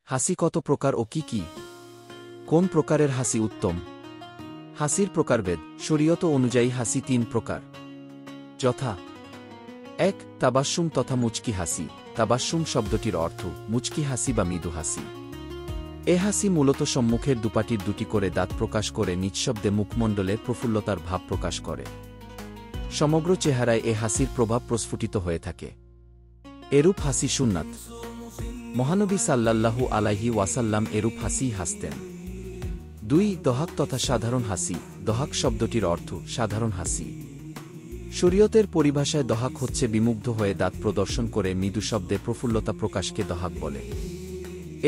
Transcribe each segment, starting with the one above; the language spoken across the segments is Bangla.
হাসি কত প্রকার ও কি কি? কোন প্রকারের হাসি উত্তম? হাসির প্রকারভেদ। শরীয়ত অনুযায়ী হাসি ৩ প্রকার, যথা: ১. তাবাস্সুম তথা মুচকি হাসি। তাবাস্সুম শব্দটির অর্থ মুচকি হাসি বা মৃদু হাসি। এ হাসি মূলত সম্মুখের দুপাটির দুটি করে দাঁত প্রকাশ করে নিঃশব্দে মুখমণ্ডলের প্রফুল্লতার ভাব প্রকাশ করে। সমগ্র চেহারায় এ হাসির প্রভাব প্রস্ফুটিত হয়ে থাকে। এরূপ হাসি সুন্নাত। মহানবী সাল্লাল্লাহু আলাইহি ওয়াসাল্লাম এরূপ হাসিই হাসতেন। ২. দহাক তথা সাধারণ হাসি। দহাক শব্দটির অর্থ সাধারণ হাসি। শরীয়তের পরিভাষায় দহাক হচ্ছে বিমুগ্ধ হয়ে দাঁত প্রদর্শন করে মৃদু শব্দে প্রফুল্লতা প্রকাশকে দহাক বলে।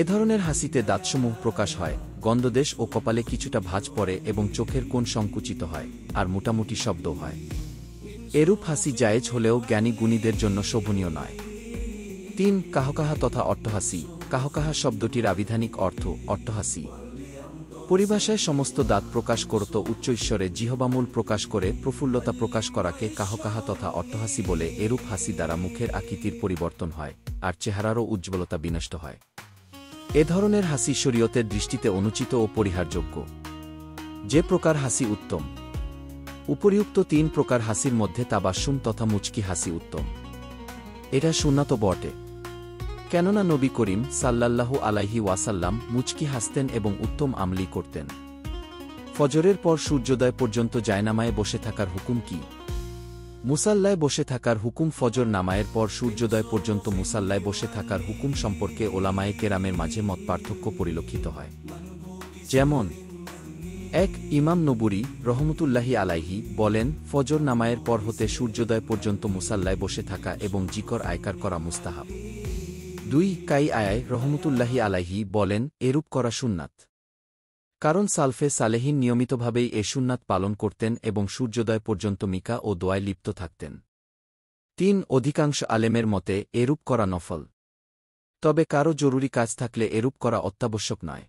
এ ধরনের হাসিতে দাঁতসমূহ প্রকাশ হয়, গন্ধদেশ ও কপালে কিছুটা ভাঁজ পড়ে এবং চোখের কোণ সংকুচিত হয়, আর মোটামুটি শব্দও হয়। এরূপ হাসি জায়েজ হলেও জ্ঞানী গুণীদের জন্য শোভনীয় নয়। ৩. কাহকাহা তথা অট্টহাসি। কাহকাহা শব্দটির আবিধানিক অর্থ অট্টহাসি। পরিভাষায় সমস্ত দাঁত প্রকাশ করত উচ্চ ঈশ্বরে জিহবামূল প্রকাশ করে প্রফুল্লতা প্রকাশ করাকে কাহকাহা তথা অট্টহাসি বলে। এরূপ হাসি দ্বারা মুখের আকৃতির পরিবর্তন হয়, আর চেহারারও উজ্জ্বলতা বিনষ্ট হয়। এ ধরনের হাসি শরীয়তের দৃষ্টিতে অনুচিত ও পরিহারযোগ্য। যে প্রকার হাসি উত্তম? উপরিউক্ত ৩ প্রকার হাসির মধ্যে তাবাস্সুম তথা মুচকি হাসি উত্তম। এটা সুন্নাত বটে, কেননা নবী করিম সাল্লাল্লাহু আলাইহি ওয়াসাল্লাম মুচকি হাসতেন এবং উত্তম আমলি করতেন। ফজরের পর সূর্যোদয় পর্যন্ত জায়নামায়ে বসে থাকার হুকুম কি? মুসাল্লায় বসে থাকার হুকুম। ফজর নামায়ের পর সূর্যোদয় পর্যন্ত মুসাল্লায় বসে থাকার হুকুম সম্পর্কে ওলামায়ে কেরামের মাঝে মতপার্থক্য পরিলক্ষিত হয়। যেমন: ১. ইমাম নবুরী রহমতুল্লাহি আলাইহি বলেন, ফজর নামায়ের পর হতে সূর্যোদয় পর্যন্ত মুসাল্লায় বসে থাকা এবং জিকর আয়কার করা মুস্তাহাব। ২. কাই আয়ায় রহমতুল্লাহি আলাইহি বলেন, এরূপ করা সুন্নাত। কারণ সালফে সালেহিন নিয়মিতভাবেই এ সুন্নাত পালন করতেন এবং সূর্যোদয় পর্যন্ত মিকা ও দোয়ায় লিপ্ত থাকতেন। ৩. অধিকাংশ আলেমের মতে এরূপ করা নফল, তবে কারো জরুরি কাজ থাকলে এরূপ করা অত্যাবশ্যক নয়।